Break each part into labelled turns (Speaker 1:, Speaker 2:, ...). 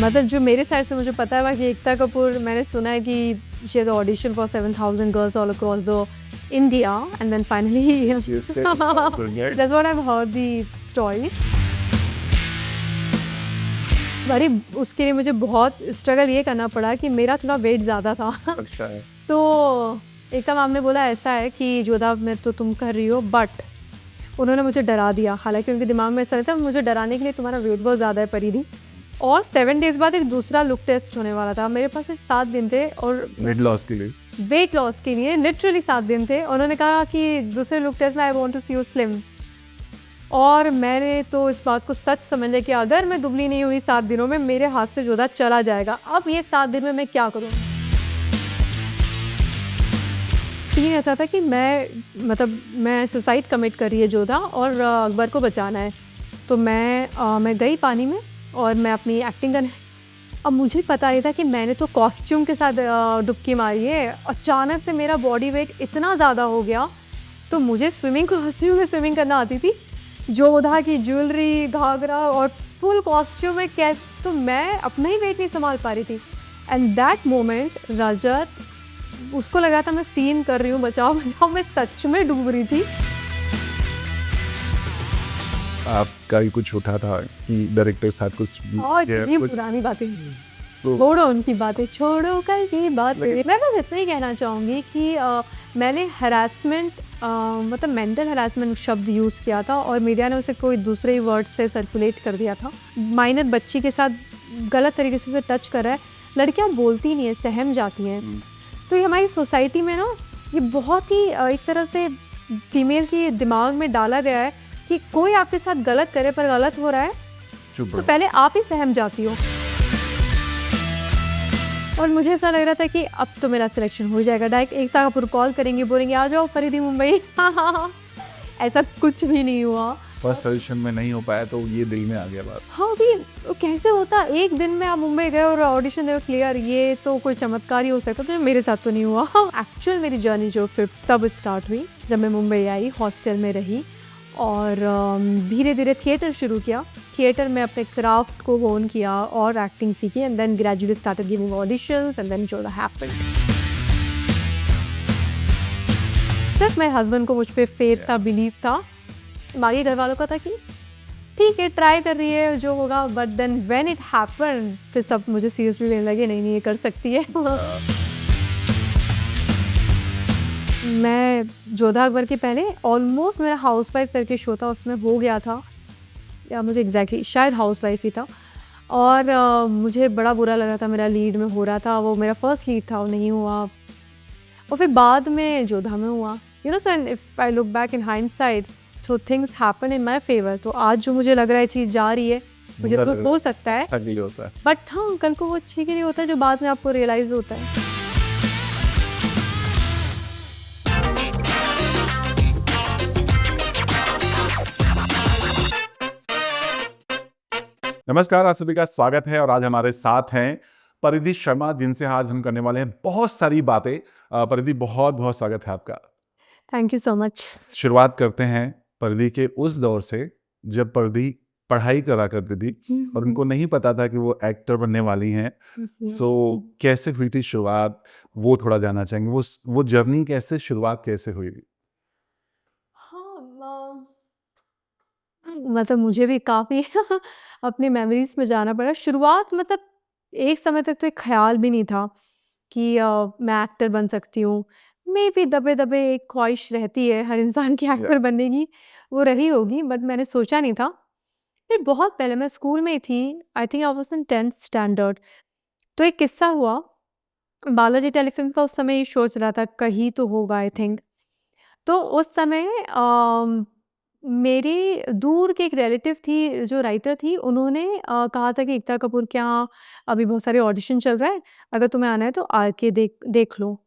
Speaker 1: मतलब जो मेरे साइड से मुझे पता है बाकी एकता कपूर मैंने सुना है कि she has auditioned for 7,000 girls all across the India and then finally that's what I've heard the stories. अरे उसके लिए मुझे बहुत स्ट्रगल ये करना पड़ा कि मेरा थोड़ा वेट ज़्यादा था.
Speaker 2: अच्छा है.
Speaker 1: तो एकता मैम ने बोला ऐसा है कि जोधा में तो तुम कर रही हो बट उन्होंने मुझे डरा दिया. हालांकि उनके दिमाग में ऐसा था मुझे डराने के लिए तुम्हारा वेट बहुत ज़्यादा है परिधि. और 7 डेज़ बाद एक दूसरा लुक टेस्ट होने वाला था. मेरे पास 7 दिन थे और
Speaker 2: वेट लॉस के लिए
Speaker 1: लिटरली 7 दिन थे. उन्होंने कहा कि दूसरे लुक टेस्ट में I want to see you slim. और मैंने तो इस बात को सच समझ लिया कि अगर मैं दुबली नहीं हुई 7 दिनों में मेरे हाथ से जोधा चला जाएगा. अब ये 7 दिन में मैं क्या करूँ. सीन ऐसा था कि मैं सुसाइड कमिट कर रही है जोधा और अकबर को बचाना है. तो मैं गई पानी में और मैं अपनी एक्टिंग करने. अब मुझे पता नहीं था कि मैंने तो कॉस्ट्यूम के साथ डुबकी मारी है. अचानक से मेरा बॉडी वेट इतना ज़्यादा हो गया. तो मुझे स्विमिंग कॉस्ट्यूम में स्विमिंग करना आती थी. जोधा की ज्वेलरी घाघरा और फुल कॉस्ट्यूम में कैसे तो मैं अपना ही वेट नहीं संभाल पा रही थी. एंड दैट मोमेंट रजत उसको लगा था मैं सीन कर रही हूँ बचाओ बचाओ. मैं सच में डूब रही थी.
Speaker 2: आपका ही कुछ उठा था कि डायरेक्टर के साथ कुछ
Speaker 1: और ये पुरानी बातें छोड़ो उनकी बातें छोड़ो कल की बातें. मैं बस इतना ही कहना चाहूँगी कि मैंने हरासमेंट मतलब मेंटल हरासमेंट शब्द यूज़ किया था और मीडिया ने उसे कोई दूसरे ही वर्ड से सर्कुलेट कर दिया था. माइनर बच्ची के साथ गलत तरीके से उसे टच कर रहा है. लड़कियाँ बोलती नहीं है सहम जाती हैं. तो ये हमारी सोसाइटी में ना ये बहुत ही एक तरह से फीमेल के दिमाग में डाला गया है कि कोई आपके साथ गलत करे पर गलत हो रहा है तो पहले आप ही सहम जाती हो. और मुझे ऐसा लग रहा था कि अब तो मेरा सिलेक्शन हो जाएगा. डायरेक्ट एकता कपूर कॉल करेंगे बोलेंगे आ जाओ परिधि मुंबई. ऐसा कुछ भी नहीं हुआ.
Speaker 2: फर्स्ट ऑडिशन में नहीं हो पाया तो ये दिल में आ गया बात.
Speaker 1: हाँ कि कैसे होता एक दिन में आप मुंबई गए और ऑडिशन दे क्लियर. ये तो कोई चमत्कार ही हो सकता तो मेरे साथ तो नहीं हुआ. एक्चुअल मेरी जर्नी जो फिर तब स्टार्ट हुई जब मैं मुंबई आई हॉस्टल में रही और धीरे धीरे थिएटर शुरू किया. थिएटर में अपने क्राफ्ट को होन किया और एक्टिंग सीखी and then gradually started giving auditions and then Jodha happened. सिर्फ मेरे हस्बैंड को मुझ पे फेथ था बिलीव था. बाकी घर वालों का था कि ठीक है ट्राई कर रही है जो होगा. But then when it happened फिर सब मुझे सीरियसली लेने लगे. नहीं ये कर सकती है. मैं जोधा अकबर के पहले ऑलमोस्ट मेरा हाउसवाइफ करके शो था उसमें हो गया था या मुझे एग्जैक्टली शायद हाउसवाइफ ही था. और मुझे बड़ा बुरा लगा था मेरा लीड में हो रहा था. वो मेरा फर्स्ट लीड था वो नहीं हुआ और फिर बाद में जोधा में हुआ. You know so if I look back in hindsight so things happen in my favour. तो आज जो मुझे लग रहा है चीज़ जा रही है मुझे तो हो सकता है बट हाँ कल को वो ठीक ही नहीं होता है जो बाद में आपको रियलाइज़ होता है.
Speaker 2: नमस्कार, आप सभी का स्वागत है और आज हमारे साथ हैं परिधि शर्मा जिनसे आज हम करने वाले हैं बहुत सारी बातें. परिधि बहुत बहुत स्वागत है आपका.
Speaker 1: Thank you so much.
Speaker 2: शुरुआत करते हैं परिधि के उस दौर से जब परिधि पढ़ाई करा करती थी और उनको नहीं पता था कि वो एक्टर बनने वाली हैं. सो कैसे हुई थी शुरुआत वो थोड़ा जानना चाहेंगे. वो जर्नी कैसे शुरुआत कैसे हुई थी.
Speaker 1: मतलब मुझे भी काफ़ी अपनी मेमोरीज में जाना पड़ा. शुरुआत मतलब एक समय तक तो एक ख्याल भी नहीं था कि मैं एक्टर बन सकती हूँ. मे भी दबे दबे एक ख्वाहिश रहती है हर इंसान की एक्टर बनने की. वो रही होगी बट मैंने सोचा नहीं था. फिर बहुत पहले मैं स्कूल में ही थी. I think I was in 10th standard. तो एक किस्सा हुआ. बालाजी टेलीफिल्म का उस समय ये शो चला था कहीं तो होगा आई थिंक. तो उस समय मेरी दूर की एक रिलेटिव थी जो राइटर थी. उन्होंने कहा था कि एकता कपूर के यहाँ अभी बहुत सारे ऑडिशन चल रहा है अगर तुम्हें आना है तो आके देख लो.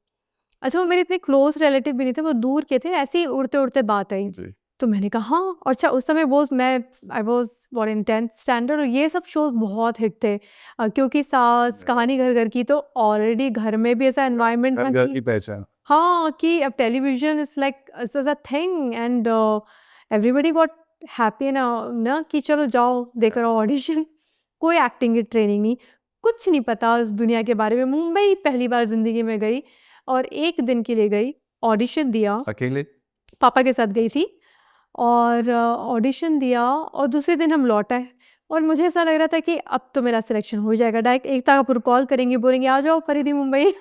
Speaker 1: अच्छा वो मेरे इतने क्लोज रिलेटिव भी नहीं थे वो दूर के थे. ऐसे ही उड़ते उड़ते बात आई. तो मैंने कहा हाँ. अच्छा उस समय I was what in 10th standard और ये सब शोज बहुत हिट थे क्योंकि सास कहानी घर घर की. तो ऑलरेडी घर में भी ऐसा एनवायरनमेंट था
Speaker 2: घर की पहचान.
Speaker 1: हाँ कि अब television is like a thing and everybody got happy ना कि चलो जाओ देख रहा ऑडिशन. कोई एक्टिंग की ट्रेनिंग नहीं कुछ नहीं पता उस दुनिया के बारे में। मुंबई पहली बार ज़िंदगी में गई और 1 दिन के लिए गई, ऑडिशन दिया,
Speaker 2: अकेले?
Speaker 1: पापा के साथ गई थी और ऑडिशन दिया और दूसरे दिन हम लौट आए और मुझे ऐसा लग रहा था कि अब तो मेरा सिलेक्शन हो जाएगा। डायरेक्ट एकता कपूर कॉल करेंगे, बोलेंगे आ जाओ परिधि मुंबई।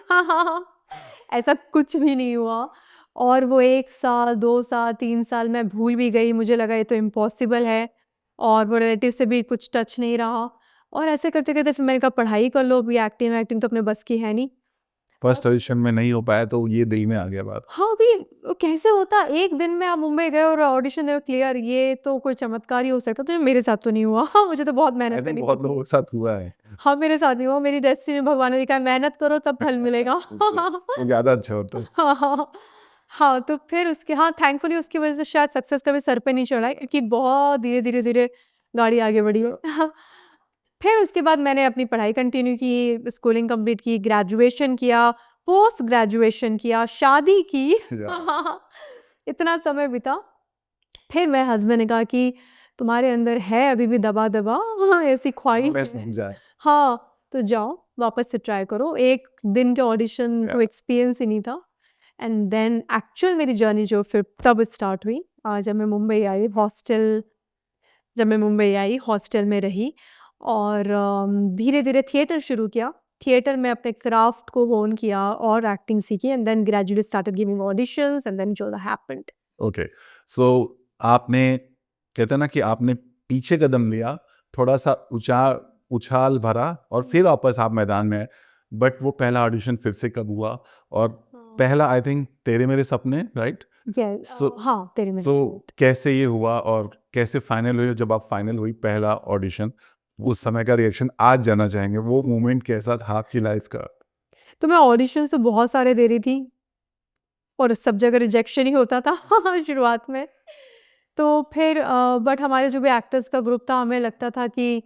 Speaker 1: ऐसा कुछ भी नहीं हुआ और वो 1 साल, 2 साल, 3 साल मैं भूल भी गई, मुझे लगा ये तो इम्पॉसिबल है और वो रिलेटिव से भी कुछ टच नहीं रहा और ऐसे करते-करते फिर मैंने कहा पढ़ाई कर लो, अभी एक्टिंग तो अपने बस की है नहीं।
Speaker 2: फर्स्ट ऑडिशन में नहीं हो पाया तो ये दिल में आ गया बात।
Speaker 1: हाँ, अभी कैसे होता 1 दिन में आप मुंबई गए और ऑडिशन दे क्लियर, ये तो कोई चमत्कार ही हो सकता है, तो मेरे साथ तो नहीं हुआ। मुझे तो बहुत
Speaker 2: आई
Speaker 1: मेहनत
Speaker 2: थिंक
Speaker 1: करनी
Speaker 2: बहुत
Speaker 1: पड़ी।
Speaker 2: लोगों के साथ हुआ है।
Speaker 1: हाँ, मेरे साथ नहीं हुआ, मेरी डेस्टिनी भगवान ने लिखा है मेहनत करो तब फल मिलेगा।
Speaker 2: वो ज़्यादा अच्छा होता है।
Speaker 1: हाँ, हाँ। हाँ, तो फिर उसके हाँ, थैंकफुली उसकी वज़ह से शायद सक्सेस कभी सर पे नहीं चढ़ा है क्योंकि बहुत धीरे-धीरे गाड़ी आगे बढ़ी है। फिर उसके बाद मैंने अपनी पढ़ाई कंटिन्यू की, स्कूलिंग कंप्लीट की, ग्रेजुएशन किया, पोस्ट ग्रेजुएशन किया, शादी की।
Speaker 2: या
Speaker 1: इतना समय बीता। फिर मेरे हस्बैंड ने कहा कि तुम्हारे अंदर है अभी भी दबा-दबा ऐसी ख्वाहिश
Speaker 2: मैं
Speaker 1: है।
Speaker 2: समझा है।
Speaker 1: हाँ, तो जाओ वापस से ट्राई करो। 1 दिन के ऑडिशन
Speaker 2: या
Speaker 1: को एक्सपीरियंस ही नहीं था एंड देन एक्चुअल मेरी जर्नी जो फिर तब स्टार्ट हुई जब मैं मुंबई आई हॉस्टल में रही और धीरे-धीरे थिएटर शुरू किया। थिएटर में अपने क्राफ्ट को होन किया और एक्टिंग सीखी and then gradually started giving auditions and then जो हैपेंड।
Speaker 2: ओके, सो आपने कहते हैं ना कि आपने पीछे कदम लिया, थोड़ा-सा उछाल भरा और फिर वापस आप मैदान में आए। बट वो पहला ऑडिशन फिर से कब हुआ? और पहला आई थिंक तेरे मेरे सपने, राइट?
Speaker 1: हाँ, तेरे मेरे
Speaker 2: सो कैसे ये हुआ और कैसे फाइनल हुई? जब आप फाइनल हुई पहला ऑडिशन, उस समय का रिएक्शन आज जानना चाहेंगे। वो मोमेंट कैसा था आपकी लाइफ का?
Speaker 1: तो मैं ऑडिशंस तो बहुत सारे दे रही थी और सब जगह रिजेक्शन ही होता था शुरुआत में। तो फिर बट हमारे जो भी एक्टर्स का ग्रुप था हमें लगता था कि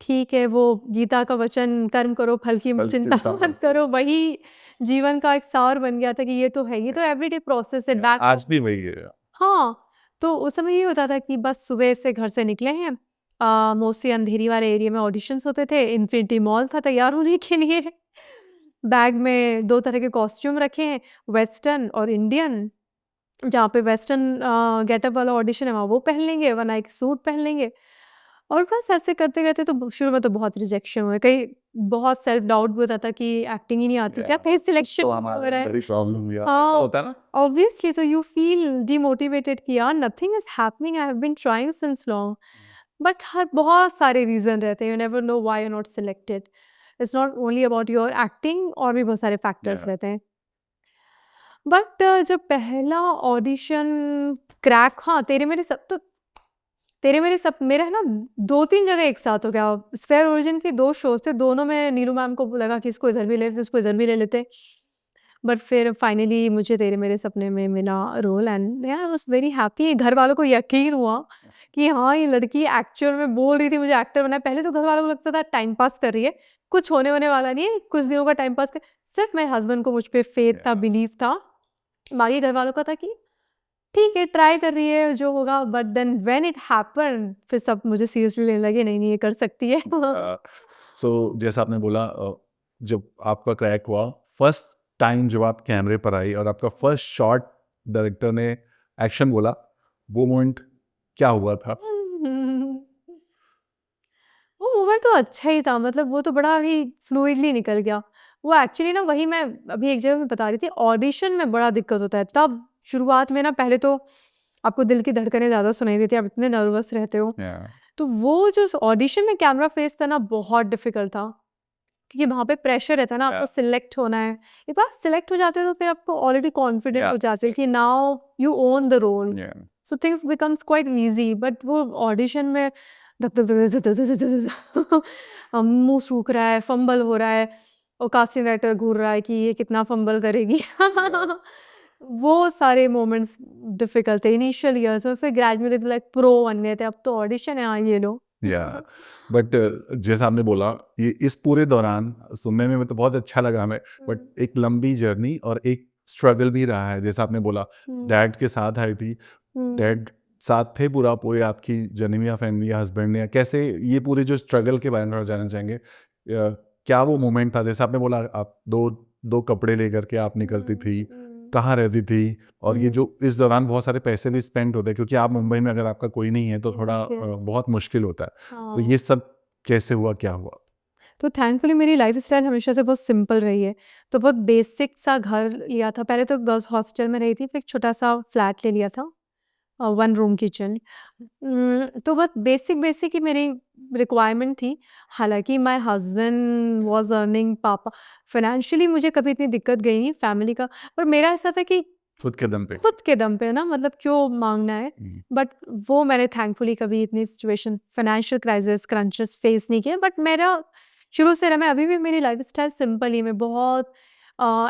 Speaker 1: ठीक है वो गीता का वचन कर्म करो फल की
Speaker 2: फल
Speaker 1: चिंता
Speaker 2: चिंता
Speaker 1: मत
Speaker 2: मत
Speaker 1: करो, वही जीवन का एक सार बन गया था कि ये तो है, ये तो एवरीडे प्रोसेस है बैक।
Speaker 2: आज भी वही है।
Speaker 1: हाँ, तो उस समय ये होता था कि बस सुबह से घर से निकले हैं, मोस्टली अंधेरी वाले एरिया में ऑडिशंस होते थे, इन्फिनिटी मॉल था तैयार होने के लिए। बैग में 2 तरह के कॉस्ट्यूम रखे हैं, वेस्टर्न और इंडियन। जहाँ पे वेस्टर्न गेटअप वाला ऑडिशन है वहाँ वो पहन लेंगे, वरना एक सूट पहन लेंगे और बस ऐसे करते-करते तो शुरू में तो बहुत रिजेक्शन हुए। कई बहुत सेल्फ डाउट भी होता था कि एक्टिंग ही नहीं आती क्या? कहीं सिलेक्शन
Speaker 2: तो
Speaker 1: हो
Speaker 2: हमारा
Speaker 1: रहा है।
Speaker 2: बड़ी प्रॉब्लम हुई। ऐसा
Speaker 1: हाँ,
Speaker 2: होता है ना?
Speaker 1: ऑब्वियसली तो यू फील डिमोटिवेटेड कि यार nothing is happening, I have been trying since long. But हर बहुत सारे रीज़न रहते हैं, you never know why you are not selected. It's not only about your acting और भी बहुत सारे फैक्टर्स
Speaker 2: या
Speaker 1: रहते हैं। बट जब पहला ऑडिशन क्रैक हाँ, तेरे मेरे सब मेरा है ना 2-3 जगह एक साथ हो गया। स्फेयर ओरिजिन के 2 शोज़ थे, दोनों में नीरू मैम को लगा कि इसको इधर भी ले लेते, इसको इधर भी ले लेते। बट फिर फाइनली मुझे तेरे मेरे सपने में मिला role and I was very happy. घर वालों को यकीन हुआ कि हाँ, ये लड़की एक्चुअल में बोल रही थी मुझे एक्टर बनना है। पहले तो घर वालों को लगता था टाइम पास कर रही है, कुछ होने वाला नहीं है, कुछ दिनों का टाइम पास कर। सिर्फ मेरे हस्बैंड को मुझ पे फेथ था, बिलीव था। बाकी घर वालों का था कि ठीक है ट्राई कर रही है जो होगा, but then when it happened फिर सब मुझे सीरियसली लेने लगे, नहीं ये कर सकती है।
Speaker 2: सो जैसा आपने बोला जब आपका क्रैक हुआ फर्स्ट टाइम जब आप कैमरे पर आई और आपका फर्स्ट शॉट डायरेक्टर ने एक्शन बोला, वो मोमेंट क्या हुआ था?
Speaker 1: वो मोमेंट तो अच्छा ही था, मतलब वो तो बड़ा ही फ्लूइडली निकल गया। वो एक्चुअली ना वही मैं अभी एक जगह में बता रही थी, ऑडिशन में बड़ा दिक्कत होता है। तब शुरुआत में ना पहले तो आपको दिल की धड़कनें ज़्यादा सुनाई देती है, आप इतने नर्वस रहते हो।
Speaker 2: Yeah.
Speaker 1: तो वो जो ऑडिशन में कैमरा फेस करना बहुत डिफ़िकल्ट था, क्योंकि वहाँ पे प्रेशर रहता है ना, आपको
Speaker 2: Yeah.
Speaker 1: सिलेक्ट होना है। एक बार सिलेक्ट हो जाते हो तो फिर आपको ऑलरेडी कॉन्फिडेंट
Speaker 2: Yeah.
Speaker 1: हो जाते हो कि now you own the role.
Speaker 2: Yeah.
Speaker 1: So things becomes quite easy, but वो ऑडिशन में धक धक धक धक धक धक धक धक मुँह सूख रहा है, फंबल हो रहा है और कास्टिंग डायरेक्टर घूर रहा है कि ये कितना फंबल करेगी। वो सारे मोमेंट्स डिफ़िकल्ट थे इनिशियल ईयर्स में, फिर ग्रेजुअली लाइक प्रो बन गए थे, अब तो ऑडिशन है, हाँ ये लो।
Speaker 2: या बट जैसा आपने बोला ये इस पूरे दौरान सुनने में तो बहुत अच्छा लगा हमें, बट एक लंबी जर्नी और एक स्ट्रगल भी रहा है। जैसा आपने बोला डैड के साथ आई थी, डैड साथ थे पूरे आपकी जर्नी में, या फैमिली या हस्बैंड ने, या कैसे ये पूरे जो स्ट्रगल के बारे में थोड़ा जानना चाहेंगे। क्या वो मोमेंट था? जैसे आपने बोला आप दो कपड़े लेकर के आप निकलती थी, कहाँ रहती थी, और ये जो इस दौरान बहुत सारे पैसे भी स्पेंड होते हैं, क्योंकि आप मुंबई में अगर आपका कोई नहीं है तो थोड़ा बहुत मुश्किल होता है। तो ये सब कैसे हुआ, क्या हुआ?
Speaker 1: तो थैंकफुली मेरी लाइफस्टाइल हमेशा से बहुत सिंपल रही है। तो बहुत बेसिक सा घर लिया था। पहले तो गर्ल्स हॉस्टल में रही थी, फिर एक छोटा सा फ्लैट ले लिया था, 1 रूम किचन। तो बहुत बेसिक ही मेरी रिक्वायरमेंट थी। हालाँकि माय हस्बैंड वाज़ अर्निंग, पापा फाइनेंशियली मुझे कभी इतनी दिक्कत गई नहीं फैमिली का, पर मेरा ऐसा था कि
Speaker 2: खुद के दम पे।
Speaker 1: खुद के दम पे ना, मतलब क्यों माँगना है। बट वो मैंने थैंकफुली कभी इतनी situation financial crisis crunches face नहीं किए। बट मेरा शुरू से रहा, मैं अभी भी मेरी लाइफस्टाइल सिंपल ही, मैं बहुत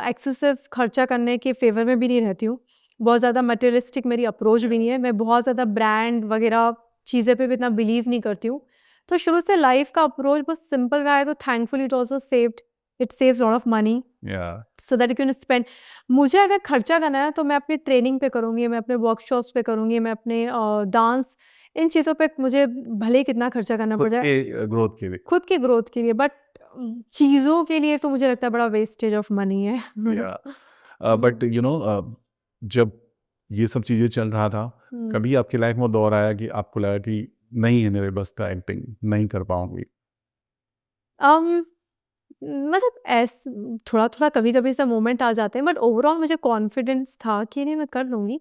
Speaker 1: एक्सेसिव खर्चा करने के फेवर में भी नहीं रहती हूँ। बहुत ज़्यादा मटेरियलिस्टिक मेरी अप्रोच भी नहीं है। मैं बहुत ज़्यादा ब्रांड वगैरह चीज़ें पे भी इतना बिलीव नहीं करती हूँ। तो शुरू से लाइफ का अप्रोच बहुत सिंपल रहा है। तो thankfully it also saved, it saves lot of money so that you can spend. मुझे अगर खर्चा करना है तो मैं अपनी ट्रेनिंग पे करूँगी, मैं अपने वर्कशॉप्स पे करूँगी, मैं अपने डांस, इन चीज़ों पे मुझे भले ही कितना खर्चा करना पड़
Speaker 2: खुद
Speaker 1: जाए
Speaker 2: के ग्रोथ के लिए।
Speaker 1: खुद की ग्रोथ के लिए। बट चीज़ों के लिए तो मुझे लगता है बड़ा वेस्टेज ऑफ मनी है।
Speaker 2: बट यू नो, जब ये सब चीज़ें चल रहा था, कभी आपकी लाइफ में दौर आया कि आपको लगा कि नहीं है मेरे बस का एक्टिंग, नहीं कर पाऊंगी?
Speaker 1: मतलब थोड़ा कभी-कभी ऐसा मोमेंट आ जाते हैं, बट ओवरऑल मुझे कॉन्फिडेंस था कि नहीं मैं कर लूँगी।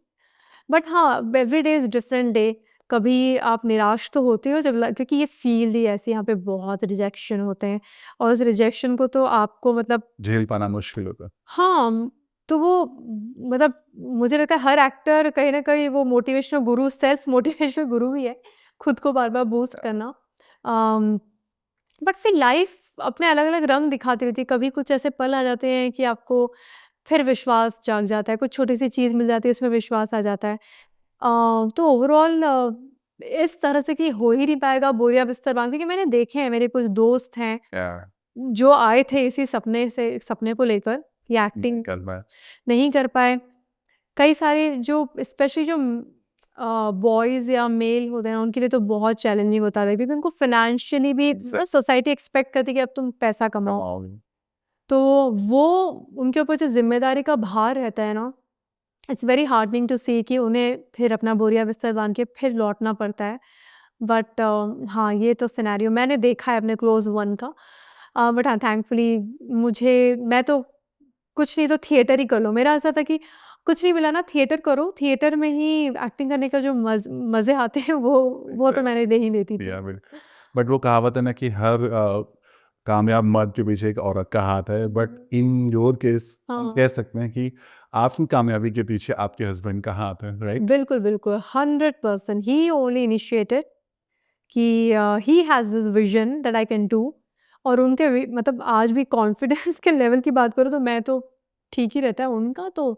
Speaker 1: बट हाँ, every day is different day. कभी आप निराश तो होते हो जब क्योंकि ये फील्ड ही ऐसी, यहाँ पे बहुत रिजेक्शन होते हैं और उस रिजेक्शन को तो आपको मतलब
Speaker 2: झेल पाना मुश्किल होता है।
Speaker 1: हाँ, तो वो मतलब मुझे लगता है हर एक्टर कहीं न कहीं वो मोटिवेशनल गुरु, सेल्फ मोटिवेशनल गुरु ही है, खुद को बार-बार बूस्ट करना। बट फिर लाइफ अपने अलग-अलग रंग दिखाती रहती है। कभी कुछ ऐसे पल आ जाते हैं कि आपको फिर विश्वास जाग जाता है, कुछ छोटी-सी चीज़ मिल जाती है, उसमें विश्वास आ जाता है। तो ओवरऑल इस तरह से कि हो ही नहीं पाएगा बोरिया बिस्तर बाँध, क्योंकि मैंने देखे हैं, मेरे कुछ दोस्त हैं, जो आए थे इसी सपने को लेकर कि एक्टिंग नहीं कर पाए। कई सारे जो स्पेशली जो बॉयज़ या मेल होते हैं, उनके लिए तो बहुत चैलेंजिंग होता है, क्योंकि उनको फाइनेंशियली भी सोसाइटी एक्सपेक्ट करती है कि अब तुम पैसा कमाओ। तो वो उनके ऊपर जो ज़िम्मेदारी का भार रहता है ना, इट्स वेरी हार्डनिंग टू सी कि उन्हें फिर अपना बोरिया बिस्तर बाँध के फिर लौटना पड़ता है। बट हाँ, ये तो सिनेरियो मैंने देखा है अपने क्लोज़ वन का। बट हाँ, थैंकफुली मैं तो कुछ नहीं तो थिएटर ही कर लो। मेरा ऐसा था कि कुछ नहीं मिला ना, थिएटर करो, थिएटर में ही एक्टिंग करने का जो मज़े आते हैं वो तो मैंने ले ही लेती थी।
Speaker 2: बट वो कहावत है ना कि हर कामयाब मर्द के पीछे एक औरत का हाथ है, बट इन योर केस हम कह सकते हैं कि आपकी कामयाबी के पीछे आपके हस्बैंड का हाथ है, राइट?
Speaker 1: बिल्कुल, बिल्कुल, 100% ही ओनली इनिशिएटेड कि he has this vision that I can do. और उनके मतलब आज भी कॉन्फिडेंस के लेवल की बात करूँ तो मैं तो ठीक ही रहता है, उनका तो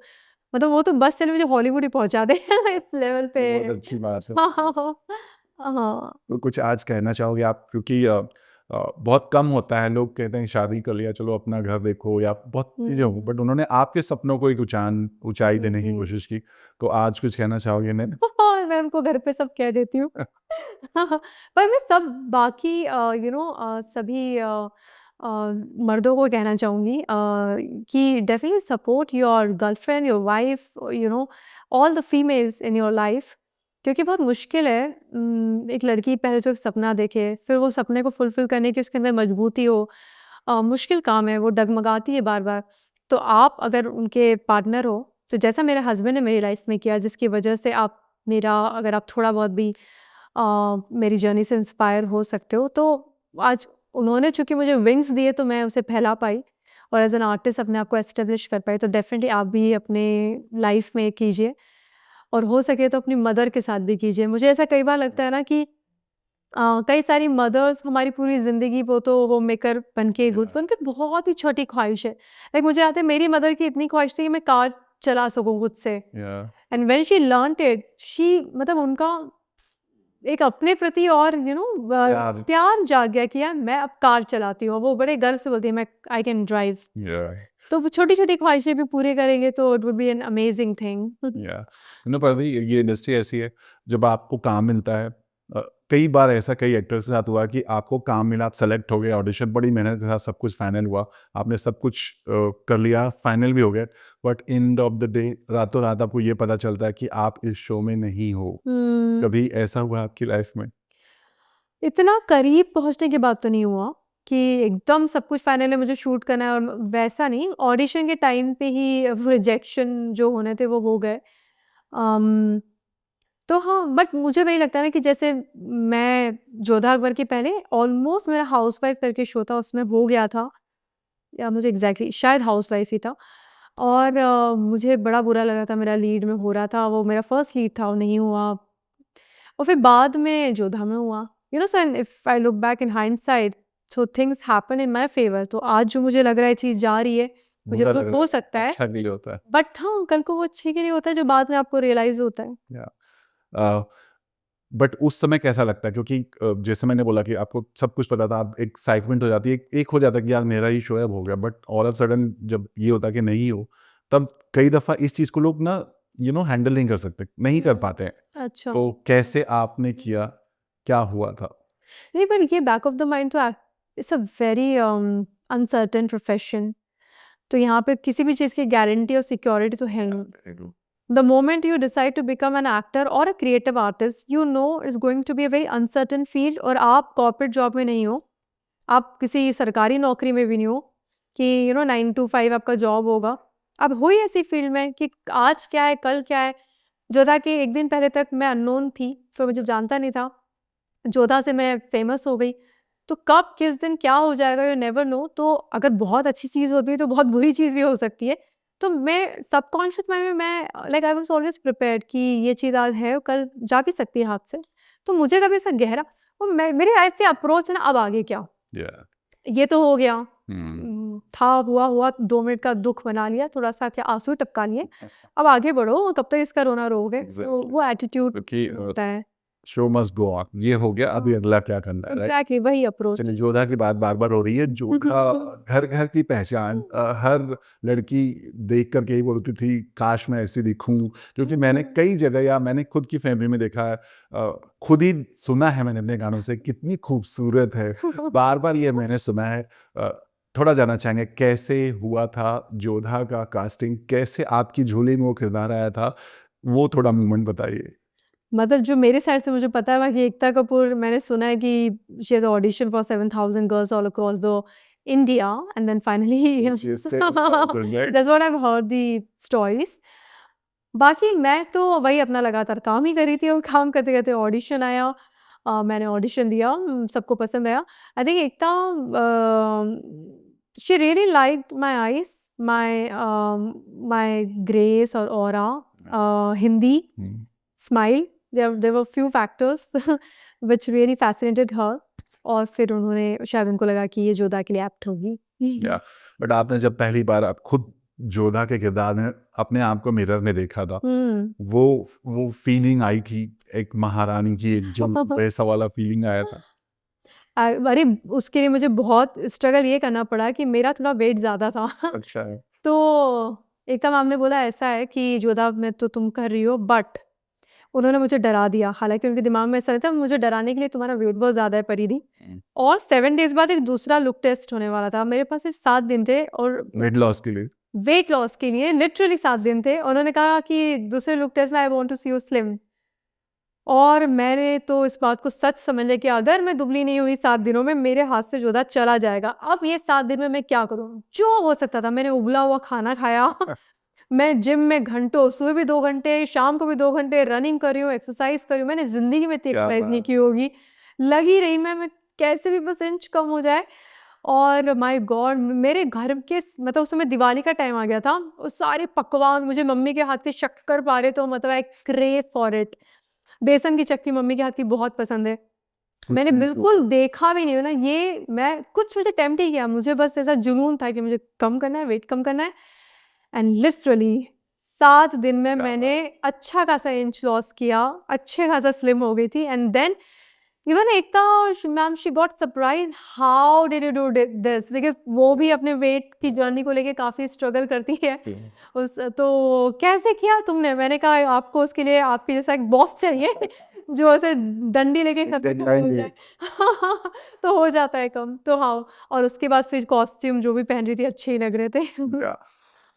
Speaker 1: मतलब वो तो बस चलो मुझे हॉलीवुड ही पहुँचा दे इस लेवल पे।
Speaker 2: बहुत अच्छी बात है।
Speaker 1: हाँ, हाँ, हाँ। हाँ।
Speaker 2: तो कुछ आज कहना चाहोगे आप, क्योंकि बहुत कम होता है, लोग कहते हैं शादी कर लिया चलो अपना घर देखो या बहुत चीज़ें हो, बट उन्होंने आपके सपनों को एक ऊंचाई देने की कोशिश की। तो आज कुछ कहना चाहोगे इन्हें?
Speaker 1: मैं उनको घर पे सब कह देती हूँ। पर मैं सब बाकी सभी मर्दों को कहना चाहूँगी कि definitely support your girlfriend, your wife, all the females in your life, क्योंकि बहुत मुश्किल है एक लड़की पहले तो एक सपना देखे, फिर वो सपने को फुलफिल करने की उसके अंदर मजबूती हो। मुश्किल काम है, वो डगमगाती है बार-बार। तो आप अगर उनके पार्टनर हो, तो जैसा मेरे हस्बैंड ने मेरी लाइफ में किया, जिसकी वजह से अगर आप थोड़ा बहुत भी मेरी जर्नी से इंस्पायर हो सकते हो, तो आज उन्होंने चूँकि मुझे विंग्स दिए तो मैं उसे फैला पाई और एज़ एन आर्टिस्ट अपने आप को एस्टेब्लिश कर पाई। तो डेफ़िनेटली आप भी अपने लाइफ में कीजिए और हो सके तो अपनी मदर के साथ भी कीजिए। मुझे ऐसा कई बार लगता है ना कि कई सारी मदर्स हमारी पूरी ज़िंदगी वो तो होम मेकर बन के उनकी बहुत ही छोटी ख्वाहिश है। लाइक मुझे याद है मेरी मदर की इतनी ख्वाहिश थी कि मैं कार चला सकूँ खुद से। And when she learned it, she मतलब उनका एक अपने प्रति और प्यार जाग गया कि यार मैं अब कार चलाती हूँ। वो बड़े गर्व से बोलती है मैं आई कैन ड्राइव। तो वो छोटी-छोटी ख्वाहिशें भी पूरी करेंगे तो it would be an amazing thing.
Speaker 2: Parvi, ये इंडस्ट्री ऐसी है, जब आपको काम मिलता है कई बार ऐसा कई एक्टर्स के साथ हुआ कि आपको काम मिला, आप सेलेक्ट हो गए, ऑडिशन बड़ी मेहनत के साथ सब कुछ फाइनल हुआ, आपने सब कुछ कर लिया, फाइनल भी हो गया, but end of the day रातों रात आपको ये पता चलता है कि आप इस शो में नहीं हो। कभी ऐसा हुआ आपकी लाइफ में?
Speaker 1: इतना करीब पहुंचने के बाद तो नहीं हुआ कि एकदम सब कुछ फाइनल है, मुझे शूट करना है, और वैसा नहीं, ऑडिशन के टाइम पे ही रिजेक्शन जो होने थे वो हो गए। तो हाँ, बट मुझे वही लगता है ना कि जैसे मैं जोधा अकबर के पहले ऑलमोस्ट मेरा हाउसवाइफ करके शो था, उसमें हो गया था, या मुझे एग्जैक्टली शायद हाउसवाइफ ही था, और मुझे बड़ा बुरा लगा था, मेरा लीड में हो रहा था, वो मेरा फर्स्ट लीड था, वो नहीं हुआ, और फिर बाद में जोधा में हुआ। You know, so if I look back in hindsight, so things happen in my favour. तो आज जो मुझे लग रहा है चीज़ जा रही है, मुझे
Speaker 2: बुरा
Speaker 1: तो
Speaker 2: लग रहा
Speaker 1: हो
Speaker 2: है,
Speaker 1: सकता है,
Speaker 2: अच्छा नहीं होता है।
Speaker 1: बट हाँ, कल को वो अच्छे के लिए होता है जो बाद में आपको रियलाइज होता है।
Speaker 2: बट उस समय कैसा लगता है, क्योंकि जैसे मैंने बोला कि आपको सब कुछ पता था, आप एक्साइटमेंट हो जाती है, एक हो जाता है कि यार मेरा ही शो है, अब हो गया, बट ऑल ऑफ सडन जब ये होता है कि नहीं हो, तब कई दफ़ा इस चीज़ को लोग ना हैंडल नहीं कर सकते, नहीं कर पाते हैं।
Speaker 1: अच्छा,
Speaker 2: तो कैसे आपने किया, क्या हुआ था?
Speaker 1: नहीं, पर ये बैक ऑफ द माइंड तो it's a very uncertain profession. तो यहाँ पे किसी भी चीज़ की गारंटी और सिक्योरिटी तो है नहीं। The moment you decide to become an actor or a creative artist, you know it's going to be a very uncertain field, और आप कॉर्पोरेट जॉब में नहीं हो, आप किसी सरकारी नौकरी में भी नहीं हो कि 9 to 5 आपका जॉब होगा। आप हो ही ऐसी फील्ड में कि आज क्या है, कल क्या है। जोधा के एक दिन पहले तक मैं अननोन थी, तो मुझे जानता नहीं था। जोधा से मैं फेमस हो गई, तो कब किस दिन क्या हो जाएगा, यू नेवर नो। तो अगर बहुत अच्छी चीज़ होती है तो बहुत बुरी चीज़ भी हो सकती है। तो मैं सबकॉन्शियस माइंड में मैं like I was always prepared कि ये चीज़ आज है, कल जा भी सकती है हाथ से। तो मुझे कभी ऐसा गहरा, और मैं मेरी लाइफ की अप्रोच है ना, अब आगे क्या, ये तो हो गया, था हुआ 2 मिनट का दुख मना लिया, थोड़ा सा क्या आंसू टपका लिए, अब आगे बढ़ो, कब तक इसका रोना रोगे। तो वो एटीट्यूड होता है।
Speaker 2: शो मस्ट गो ऑन, ये हो गया, अभी अगला क्या करना है, राइट?
Speaker 1: एग्जैक्टली वही अप्रोच।
Speaker 2: चलिए, जोधा की बात बार बार हो रही है। जोधा घर घर की पहचान, हर लड़की देख करके ही बोलती थी काश मैं ऐसी दिखूं, क्योंकि मैंने कई जगह, या मैंने खुद की फैमिली में देखा है, खुद ही सुना है मैंने अपने गानों से, कितनी खूबसूरत है, बार बार ये मैंने सुना है। थोड़ा जानना चाहेंगे कैसे हुआ था जोधा का कास्टिंग, कैसे आपकी झोली में वो किरदार आया था, वो थोड़ा मोमेंट बताइए।
Speaker 1: मतलब जो मेरे साइड से मुझे पता है कि एकता कपूर, मैंने सुना है कि she has audition for 7000 girls all across the India, and then finally that's what I have heard the stories. बाकी मैं तो वही अपना लगातार काम ही कर रही थी, और काम करते करते ऑडिशन आया, मैंने ऑडिशन दिया, सबको पसंद आया। I think Ekta she really liked my eyes, my grace और aura, Hindi, smile, there were few factors which really fascinated her, और फिर उन्होंने, शायद उनको लगा कि ये जोधा के लिए एप्ट होगी।
Speaker 2: बट आपने जब पहली बार आप खुद जोधा के किरदार में अपने आप को मिरर में देखा था, वो फीलिंग आई थी, एक महारानी की, एक जो वैसा वाला फीलिंग आया था?
Speaker 1: अरे उसके लिए मुझे बहुत स्ट्रगल ये करना पड़ा कि मेरा थोड़ा वेट ज़्यादा था।
Speaker 2: अच्छा है।
Speaker 1: तो एकदम आपने बोला ऐसा है कि जोधा में तो तुम कर रही हो, बट उन्होंने मुझे डरा दिया। हालांकि उनके दिमाग में ऐसा नहीं था, मुझे डराने के लिए तुम्हारा वेट बहुत ज़्यादा है परिधि। और 7 डेज बाद एक दूसरा लुक टेस्ट होने वाला था, मेरे पास 7 दिन थे, और
Speaker 2: वेट लॉस के लिए,
Speaker 1: वेट लॉस के लिए लिटरली 7 दिन थे। उन्होंने कहा कि दूसरे लुक टेस्ट में I want to see you slim, और मैंने तो इस बात को सच समझ लिया कि अगर मैं दुबली नहीं हुई 7 दिनों में, मेरे हाथ से जोधा चला जाएगा। अब ये 7 दिन में मैं क्या करूँ, जो हो सकता था मैंने उबला हुआ खाना खाया। मैं जिम में घंटों, सुबह भी 2 घंटे, शाम को भी 2 घंटे रनिंग कर रही हूँ, एक्सरसाइज कर रही हूँ। मैंने ज़िंदगी में इतनी एक्सरसाइज नहीं की होगी, लगी रही मैं कैसे भी बस इंच कम हो जाए। और माय गॉड, मेरे घर के, मतलब उस समय दिवाली का टाइम आ गया था, वो सारे पकवान मुझे मम्मी के हाथ के शक्कर पा रहे, तो मतलब आई क्रेव फॉर इट। बेसन की चक्की मम्मी के हाथ की बहुत पसंद है, मैंने बिल्कुल देखा भी नहीं हो ना ये, मैं कुछ मुझे टेम्प्ट ही किया, मुझे बस ऐसा जुनून था कि मुझे कम करना है, वेट कम करना है। एंड लिटरली 7 दिन में मैंने अच्छा खासा इंच लॉस किया, अच्छे खासा स्लिम हो गई थी। And then even Ekta ma'am, she got surprise, how did you do this, because वो भी अपने वेट की जर्नी को लेके काफ़ी स्ट्रगल करती है। तो कैसे किया तुमने? मैंने कहा आपको उसके लिए आपके जैसा एक बॉस चाहिए जो ऐसे डंडी लेके करते हैं, वो हो जाए तो हो जाता है कम। तो हाँ, और उसके बाद फिर कॉस्ट्यूम जो भी पहन रही थी अच्छे ही लग रहे थे।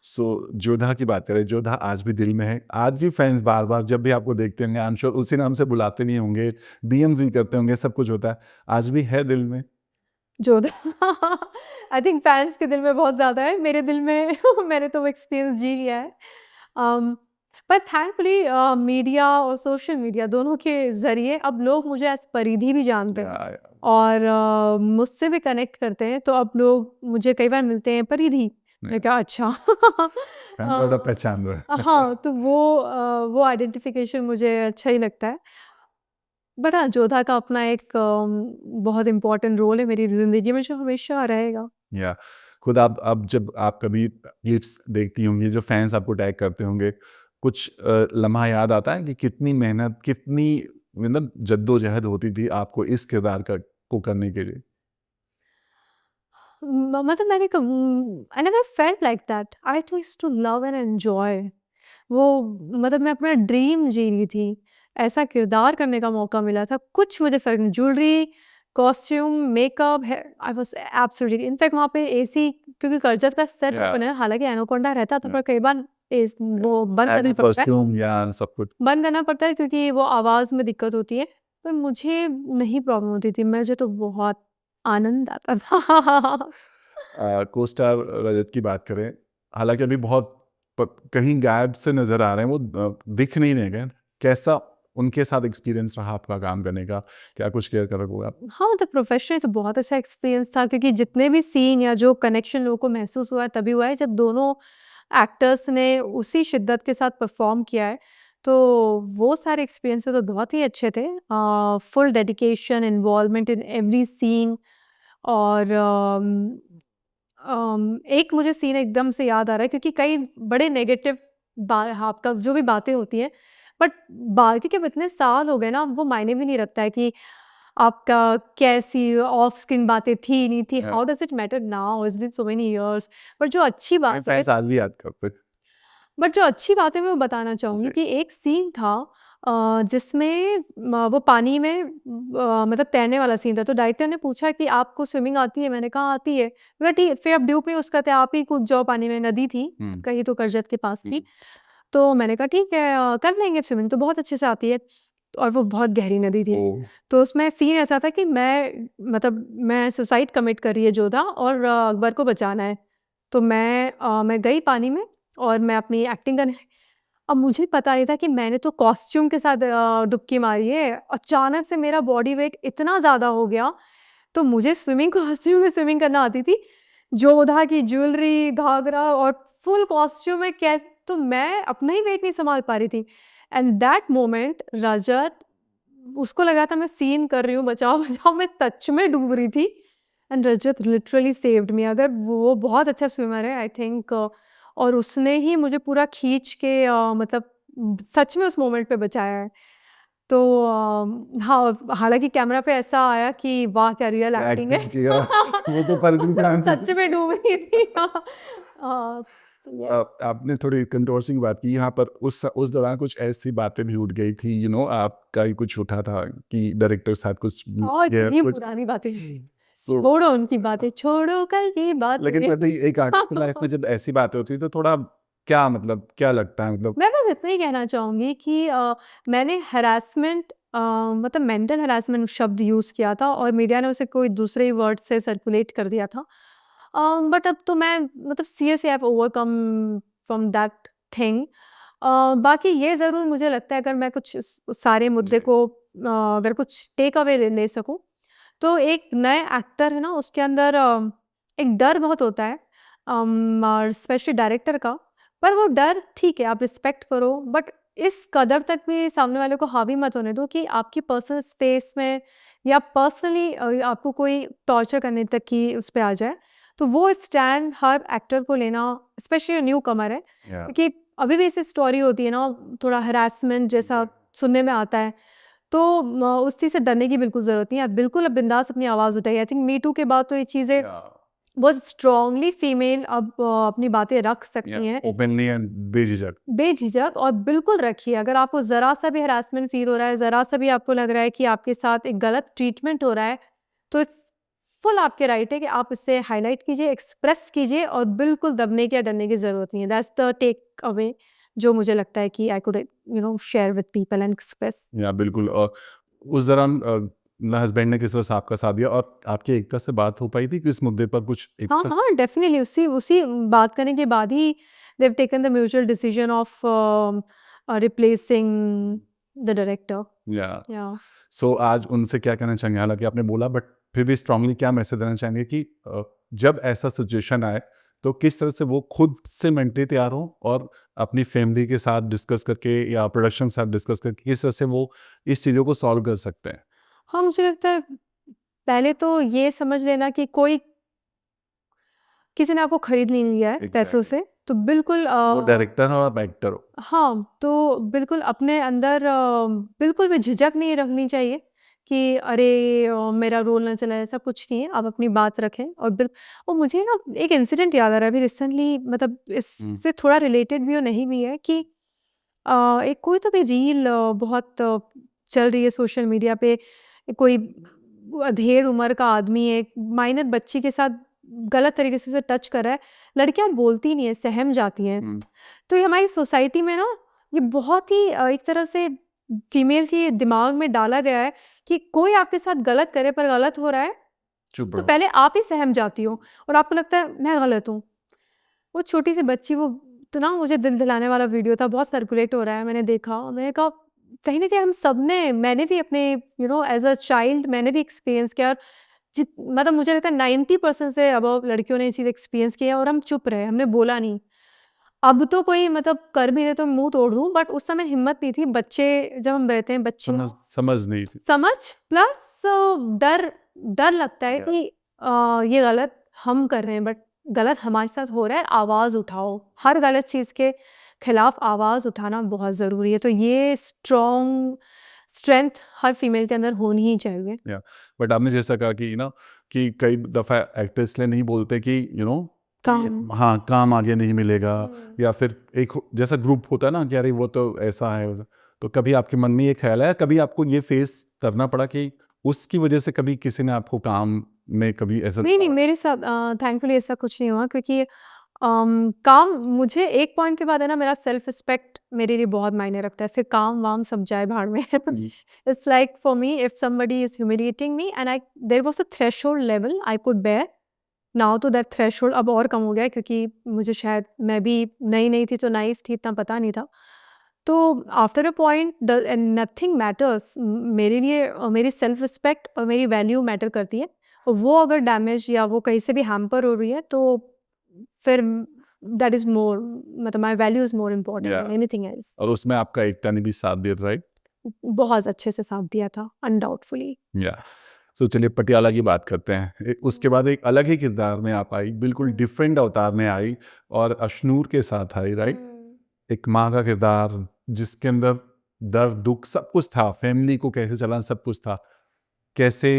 Speaker 2: सो जोधा की बात करें, जोधा आज भी दिल में है, आज भी फैंस बार बार जब भी आपको देखते होंगे, आई एम श्योर उसी नाम से बुलाते नहीं होंगे, डीएम भी करते होंगे, सब कुछ होता है, आज भी है दिल में।
Speaker 1: जोधा आई थिंक फैंस के दिल में बहुत ज़्यादा है, मेरे दिल में मैंने तो वो एक्सपीरियंस जी लिया है। पर थैंकफुली मीडिया और सोशल मीडिया दोनों के ज़रिए अब लोग मुझे एज परिधि भी जानते हैं और मुझसे भी कनेक्ट करते हैं। तो अब लोग मुझे कई बार मिलते हैं, परिधि, मैंने कहा अच्छा
Speaker 2: पहचान रहे।
Speaker 1: हाँ, तो वो आइडेंटिफिकेशन मुझे अच्छा ही लगता है। बट हाँ, जोधा का अपना एक बहुत इम्पोर्टेंट रोल है मेरी ज़िंदगी में, जो हमेशा रहेगा।
Speaker 2: या खुद आप अब जब आप कभी क्लिप्स देखती होंगी, जो फैंस आपको टैग करते होंगे, कुछ लम्हा याद आता है कि कितनी मेहनत, कितनी मतलब जद्दोजहद होती थी आपको इस किरदार को करने के लिए?
Speaker 1: मतलब मैंने I never felt like that, I used to love and enjoy वो। मतलब मैं अपना ड्रीम जी रही थी, ऐसा किरदार करने का मौका मिला था, कुछ मुझे फर्क नहीं, ज्वेलरी, कॉस्ट्यूम, मेकअप है, आई वाज एब्सोल्युटली, इनफैक्ट वहाँ पे एसी, क्योंकि कर्जत का सेट ओपन है, हालांकि एनाकोंडा रहता था, पर कई बार वो बंद करना पड़ता है,
Speaker 2: कॉस्ट्यूम या सब कुछ
Speaker 1: बंद करना पड़ता है क्योंकि वो आवाज़ में दिक्कत होती है। पर मुझे नहीं प्रॉब्लम होती थी, मुझे तो बहुत आनंद आता था।
Speaker 2: को-स्टार रजत की बात करें, हालांकि अभी बहुत कहीं गायब से नजर आ रहे हैं, वो दिख नहीं रहे हैं, कैसा उनके साथ एक्सपीरियंस रहा आपका काम करने का, क्या कुछ शेयर करोगे आप?
Speaker 1: हाँ, मतलब प्रोफेशनली तो बहुत अच्छा एक्सपीरियंस था, क्योंकि जितने भी सीन या जो कनेक्शन लोगों को महसूस हुआ है तभी हुआ है जब दोनों एक्टर्स ने उसी शिद्दत के साथ परफॉर्म किया है। तो वो सारे एक्सपीरियंस तो बहुत ही अच्छे थे, full dedication, involvement in every scene. और एक मुझे सीन एकदम से याद आ रहा है, क्योंकि कई बड़े नेगेटिव आपका जो भी बातें होती हैं, बट बाकी के इतने साल हो गए ना, वो मायने भी नहीं रखता है कि आपका कैसी ऑफ स्किन बातें थी नहीं थी, how does it matter now, it's been so many years. पर जो अच्छी बात है,
Speaker 2: फैंस आज भी याद करते हैं।
Speaker 1: बट जो अच्छी बात है मैं वो बताना चाहूँगी कि एक सीन था जिसमें वो पानी में मतलब तैरने वाला सीन था। तो डायरेक्टर ने पूछा कि आपको स्विमिंग आती है? मैंने कहा आती है। बोला ठीक, फिर अब ड्यूब में उसका था, आप ही कूद जाओ पानी में, नदी थी कहीं तो करजत के पास थी। तो मैंने कहा ठीक है, कर लेंगे स्विमिंग, तो बहुत अच्छे से आती है। और वो बहुत गहरी नदी थी। तो उसमें सीन ऐसा था कि मैं सुसाइड कमिट कर रही है जोधा, और अकबर को बचाना है। तो मैं गई पानी में और मैं अपनी एक्टिंग करने, अब मुझे पता नहीं था कि मैंने तो कॉस्ट्यूम के साथ डुबकी मारी है। अचानक से मेरा बॉडी वेट इतना ज़्यादा हो गया, तो मुझे स्विमिंग कॉस्ट्यूम में स्विमिंग करना आती थी। जोधा की ज्वेलरी, घाघरा और फुल कॉस्ट्यूम में तो मैं अपना ही वेट नहीं सँभाल पा रही थी। एंड दैट मोमेंट रजत, उसको लगा था मैं सीन कर रही हूँ, बचाओ, बचाओ, मैं सच में डूब रही थी। And Rajat literally saved me. अगर वो बहुत अच्छा स्विमर है आई थिंक, और उसने ही मुझे पूरा खींच के मतलब सच में उस मोमेंट पे बचाया है। तो हाँ, हालाँकि कैमरा पे ऐसा आया कि वाह क्या रियल एक्टिंग है।
Speaker 2: वो तो परवीन खान थी।
Speaker 1: सच में डूब रही थी।
Speaker 2: आपने थोड़ी कंट्रोवर्सी की बात की यहाँ पर, उस दौरान कुछ ऐसी बातें भी उठ गई थी, आपका ही कुछ उठा था कि डायरेक्टर के साथ कुछ
Speaker 1: इतनी पुरानी बातें, छोड़ो उनकी बातें, छोड़ो कल की बातें।
Speaker 2: लेकिन पता ही एक आर्टिस्ट की लाइफ में जब ऐसी बातें होती है तो थोड़ा क्या लगता है, मतलब
Speaker 1: मैं बस इतना ही कहना चाहूँगी कि मैंने हैरेसमेंट, मतलब मेंटल हैरेसमेंट शब्द यूज़ किया था और मीडिया ने उसे कोई दूसरे ही वर्ड से सर्कुलेट कर दिया था। बट अब तो मैं मतलब seriously I have overcome from that thing. बाकी ये ज़रूर मुझे लगता है, अगर मैं कुछ सारे मुद्दे को अगर कुछ टेक अवे ले सकूँ, तो एक नए एक्टर है ना, उसके अंदर एक डर बहुत होता है, और स्पेशली डायरेक्टर का। पर वो डर ठीक है, आप रिस्पेक्ट करो, बट इस कदर तक भी सामने वाले को हावी मत होने दो कि आपकी पर्सनल स्पेस में या पर्सनली आपको कोई टॉर्चर करने तक की उस पे आ जाए। तो वो स्टैंड हर एक्टर को लेना, स्पेशली न्यू कमर है, क्योंकि अभी भी ऐसी स्टोरी होती है ना, थोड़ा हरासमेंट जैसा सुनने में आता है। तो उस चीज़ से डरने की बिल्कुल ज़रूरत नहीं है। आप बिल्कुल अब बिंदास अपनी आवाज़ उठाइए। आई थिंक मी टू के बाद तो ये चीज़ें बहुत स्ट्रांगली फीमेल अब अपनी बातें रख सकती हैं
Speaker 2: ओपनली एंड बेझिझक।
Speaker 1: बेझिझक, और बिल्कुल रखिए। अगर आपको ज़रा सा भी हरासमेंट फील हो रहा है, ज़रा सा भी आपको लग रहा है कि आपके साथ एक गलत ट्रीटमेंट हो रहा है, तो फुल आपके राइट है कि आप इससे हाईलाइट कीजिए, एक्सप्रेस कीजिए, और बिल्कुल दबने की या डरने की ज़रूरत नहीं है। दैट्स द टेक अवे जो मुझे लगता है कि I could share with people and express.
Speaker 2: या बिल्कुल। और उस दौरान हस्बैंड ने किस तरह से आपका साथ दिया, और आपकी एकता से बात हो पाई थी कि इस मुद्दे पर कुछ
Speaker 1: हाँ हाँ, डेफिनेटली उसी उसी बात करने के बाद ही they have taken the mutual decision of replacing the director.
Speaker 2: या सो आज उनसे क्या कहना चाहेंगे? हालांकि आपने बोला, बट फिर भी स्ट्रांगली क्या मैसेज देना चाहेंगे कि जब ऐसा सिचुएशन आए तो किस तरह से वो खुद से मेंटली तैयार हो, और अपनी फैमिली के साथ डिस्कस करके या प्रोडक्शन के साथ डिस्कस करके किस तरह से वो इस चीज़ों को सॉल्व कर सकते हैं?
Speaker 1: हाँ, मुझे लगता है पहले तो ये समझ लेना कि किसी ने आपको खरीद नहीं लिया है पैसों से, तो बिल्कुल
Speaker 2: वो डायरेक्टर हो और एक्टर हो।
Speaker 1: हाँ, तो बिल्कुल अपने अंदर बिल्कुल भी झिझक नहीं रखनी चाहिए कि अरे मेरा रोल ना चला, ऐसा कुछ नहीं है। आप अपनी बात रखें, और मुझे ना एक इंसिडेंट याद आ रहा है अभी रिसेंटली, मतलब इससे थोड़ा रिलेटेड भी और नहीं भी है कि एक कोई तो भी रील बहुत चल रही है सोशल मीडिया पे। कोई अधेड़ उम्र का आदमी एक माइनर बच्ची के साथ गलत तरीके से उसे टच कर रहा है। लड़कियां बोलती नहीं है, सहम जाती हैं। तो ये हमारी सोसाइटी में ना, ये बहुत ही एक तरह से फीमेल के दिमाग में डाला गया है कि कोई आपके साथ गलत करे पर गलत हो रहा है तो पहले आप ही सहम जाती हो और आपको लगता है मैं गलत हूँ। वो छोटी सी बच्ची, वो तो ना मुझे दिल दिलाने वाला वीडियो था, बहुत सर्कुलेट हो रहा है, मैंने देखा, मैंने कहा कहीं ना कहीं हम सब ने, मैंने भी अपने एज अ चाइल्ड मैंने भी एक्सपीरियंस किया। और मतलब मुझे लगता है 90% से अब लड़कियों ने ये चीज़ एक्सपीरियंस किया और हम चुप रहे, हमने बोला नहीं। अब तो कोई मतलब कर भी रहे तो मुंह तोड़ दूं, बट उस समय हिम्मत नहीं थी। बच्चे जब हम रहते हैं, बच्चे
Speaker 2: समझ नहीं थी,
Speaker 1: समझ प्लस डर डर लगता है कि ये गलत हम कर रहे हैं, बट गलत हमारे साथ हो रहा है। आवाज़ उठाओ, हर गलत चीज़ के खिलाफ आवाज़ उठाना बहुत ज़रूरी है। तो ये स्ट्रेंथ हर फीमेल के अंदर होनी ही चाहिए।
Speaker 2: बट आपने जैसा कहा कि कि कई दफ़ा एक्टर्स इसलिए नहीं बोलते कि हाँ काम आगे नहीं मिलेगा, या फिर एक जैसा ग्रुप होता है ना कि अरे वो तो ऐसा है। तो कभी आपके मन में ये ख्याल है, कभी आपको ये फेस करना पड़ा कि उसकी वजह से कभी किसी ने आपको काम में कभी ऐसा?
Speaker 1: नहीं, मेरे साथ थैंकफुली ऐसा कुछ नहीं हुआ, क्योंकि काम मुझे एक पॉइंट के बाद है ना, मेरा सेल्फ रिस्पेक्ट मेरे लिए बहुत मायने रखता है। फिर काम वाम सब जाए भाड़ में। It's like for me, if somebody is humiliating me and there was a threshold level I could bear. Now तो दैट थ्रेशोल्ड अब और कम हो गया, क्योंकि मुझे शायद, मैं भी नई थी तो नाइफ थी, इतना पता नहीं था। तो after a point nothing matters मेरे लिए। मेरी सेल्फ रिस्पेक्ट और मेरी वैल्यू मैटर करती है, और वो अगर डैमेज या वो कहीं से भी हैम्पर हो रही है तो फिर दैट इज मोर, मतलब my value is more important than anything else.
Speaker 2: और उसमें आपका एकता ने भी साथ दिया, राइट?
Speaker 1: बहुत अच्छे से साथ दिया था, अनडाउटफुली।
Speaker 2: सो चलिए पटियाला की बात करते हैं। उसके बाद एक अलग ही किरदार में आप आई, बिल्कुल डिफरेंट अवतार में आई, और अशनूर के साथ आई, राइट? एक माँ का किरदार जिसके अंदर दर्द दुख सब कुछ था, फैमिली को कैसे चलाना सब कुछ था। कैसे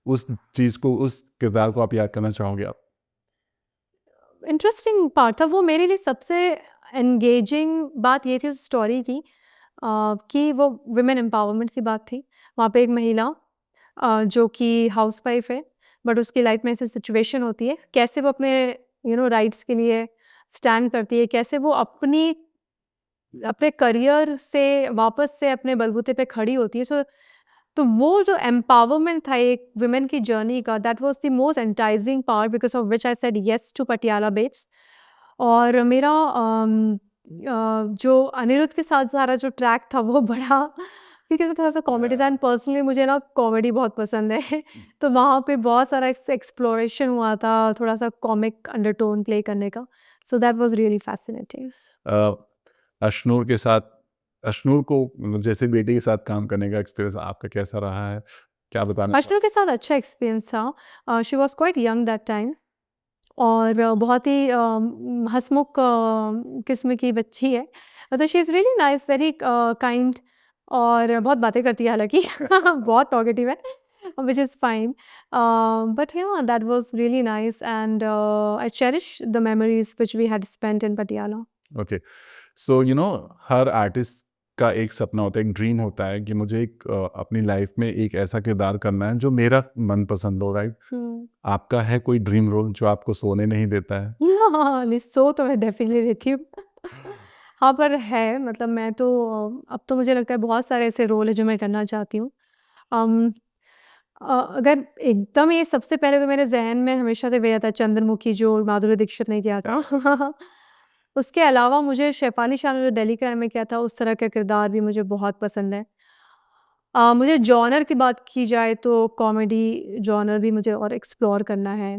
Speaker 2: उस चीज़ को, उस किरदार को आप याद करना चाहोगे आप?
Speaker 1: इंटरेस्टिंग पार्ट था वो मेरे लिए। सबसे एंगेजिंग बात ये थी उस स्टोरी की कि वो वुमेन एम्पावरमेंट की बात थी। वहाँ पे एक महिला जो कि हाउसवाइफ है, बट उसकी लाइफ में ऐसी सिचुएशन होती है, कैसे वो अपने राइट्स के लिए स्टैंड करती है, कैसे वो अपने करियर से वापस से अपने बलबूते पे खड़ी होती है। सो तो वो जो एम्पावरमेंट था एक वुमेन की जर्नी का, that was the most enticing part, because of which I said yes to Patiala babes. और मेरा जो अनिरुद्ध के साथ सारा जो ट्रैक था वो बड़ा, क्योंकि वो थोड़ा सा कॉमेडी था, एंड पर्सनली मुझे ना कॉमेडी बहुत पसंद है। तो वहाँ पे बहुत सारा एक्सप्लोरेशन हुआ था, थोड़ा सा कॉमिक अंडरटोन प्ले करने का। So that was really fascinating.
Speaker 2: Ashnoor के साथ, अशनूर को मतलब जैसे बेटे के साथ काम करने का एक्सपीरियंस आपका कैसा रहा है, क्या बताना?
Speaker 1: अशनूर के साथ अच्छा एक्सपीरियंस था। She was quite young that time, और बहुत ही हंसमुख किस्म की बच्ची है। मतलब she is really nice, very kind, और बहुत बातें करती है हालांकि। बहुत टॉकेटिव है, which is fine. But yeah, that was really nice, and I cherish the memories which we had spent in Patiala.
Speaker 2: Okay, so you know her artist का एक सपना होता है, एक ड्रीम होता है कि मुझे एक अपनी लाइफ में एक ऐसा किरदार करना है जो मेरा मनपसंद हो, राइट? आपका है कोई ड्रीम रोल जो आपको सोने नहीं देता है?
Speaker 1: नहीं, सो तो मैं डेफिनेटली देती हूँ। हाँ, पर है मतलब मैं तो अब तो मुझे लगता है बहुत सारे ऐसे रोल है जो मैं करना चाहती हूँ। अगर एकदम ये सबसे पहले तो मेरे जहन में हमेशा से वही आता है चंद्रमुखी जो माधुरी दीक्षित ने किया था। उसके अलावा मुझे शेफाली शाह ने जो दिल्ली क्राइम में किया था उस तरह का किरदार भी मुझे बहुत पसंद है। मुझे जॉनर की बात की जाए तो कॉमेडी जॉनर भी मुझे और एक्सप्लोर करना है।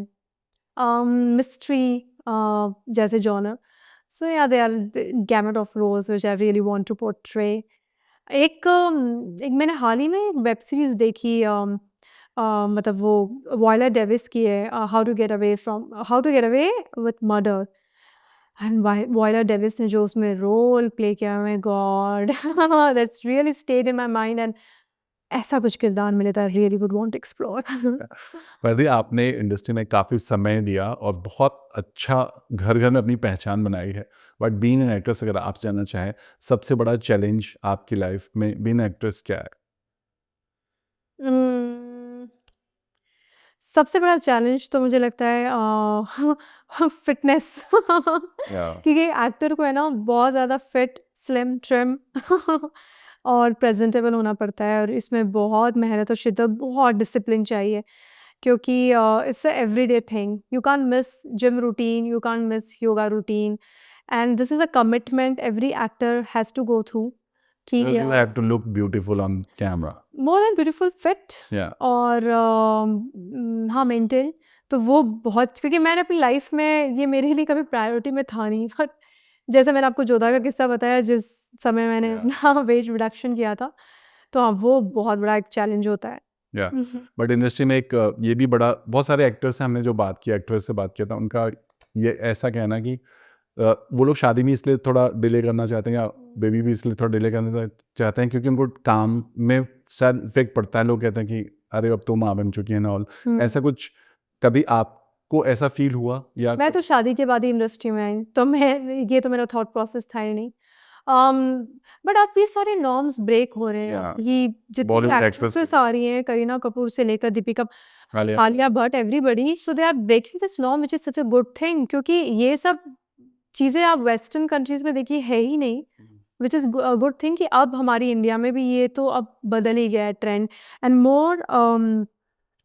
Speaker 1: मिस्ट्री जैसे जॉनर, सो या they are gamut of roles which I really want to portray. एक मैंने हाल ही में एक वेब सीरीज़ देखी, मतलब वो वॉयला डेविस की है, how to get away with murder. And Viola Davis ने जो उसमें रोल प्ले किया, my god, that's really stayed in my mind, and ऐसा कुछ किरदार मिले तो I really would want to explore.
Speaker 2: वैसे आपने इंडस्ट्री में काफ़ी समय दिया और बहुत अच्छा घर घर में अपनी पहचान बनाई है, बट बीइंग एन एक्ट्रेस अगर आप जानना चाहें सबसे बड़ा चैलेंज आपकी लाइफ में बीइंग एक्ट्रेस क्या है?
Speaker 1: सबसे बड़ा चैलेंज तो मुझे लगता है फिटनेस। क्योंकि एक्टर को है ना बहुत ज़्यादा फिट, स्लिम, ट्रिम और प्रेजेंटेबल होना पड़ता है, और इसमें बहुत मेहनत और शिद्दत, बहुत डिसिप्लिन चाहिए, क्योंकि it's a everyday thing. You can't miss gym routine, you can't miss yoga routine, and this is a commitment every actor has to go through कि
Speaker 2: You have to look beautiful on camera.
Speaker 1: More than beautiful, fit
Speaker 2: Yeah.
Speaker 1: और हाँ, maintain. तो वो बहुत, क्योंकि मैंने अपनी life में ये मेरे लिए कभी प्रायोरिटी में था नहीं, बट जैसे मैंने आपको जोधा का किस्सा बताया जिस समय मैंने अपना वेट रिडक्शन किया था, तो हाँ, वो बहुत बड़ा एक चैलेंज होता है।
Speaker 2: या बट इंडस्ट्री में एक ये भी बड़ा, बहुत सारे एक्टर्स से हमने जो बात की, एक्ट्रेस से बात किया था, उनका ये ऐसा कहना कि वो लोग शादी भी इसलिए थोड़ा डिले करना चाहते हैं या बेबी भी इसलिए थोड़ा डिले करना चाहते हैं क्योंकि उनको काम में शायद इफेक्ट पड़ता है। लोग कहते हैं कि अरे अब तो माँ बन चुकी है ना, ऑल ऐसा कुछ कभी आपको ऐसा फील हुआ? या
Speaker 1: मैं तो शादी के बाद ही इंडस्ट्री में आई, तो मैं, ये तो मेरा थॉट प्रोसेस था ही नहीं। बट अब ये सारे नॉर्म्स ब्रेक हो रहे हैं।
Speaker 2: Yeah.
Speaker 1: ये जितनी
Speaker 2: Bollywood
Speaker 1: एक्ट्रेसेस आ रही हैं, करीना कपूर से लेकर Deepika,
Speaker 2: Alia,
Speaker 1: Alia Bhatt, everybody, so they are breaking this norm which is such a good thing, क्योंकि ये सब चीज़ें आप वेस्टर्न कंट्रीज में देखिए है ही नहीं, विच इज़ गुड थिंग कि अब हमारी इंडिया में भी ये तो अब बदल ही गया है ट्रेंड। एंड मोर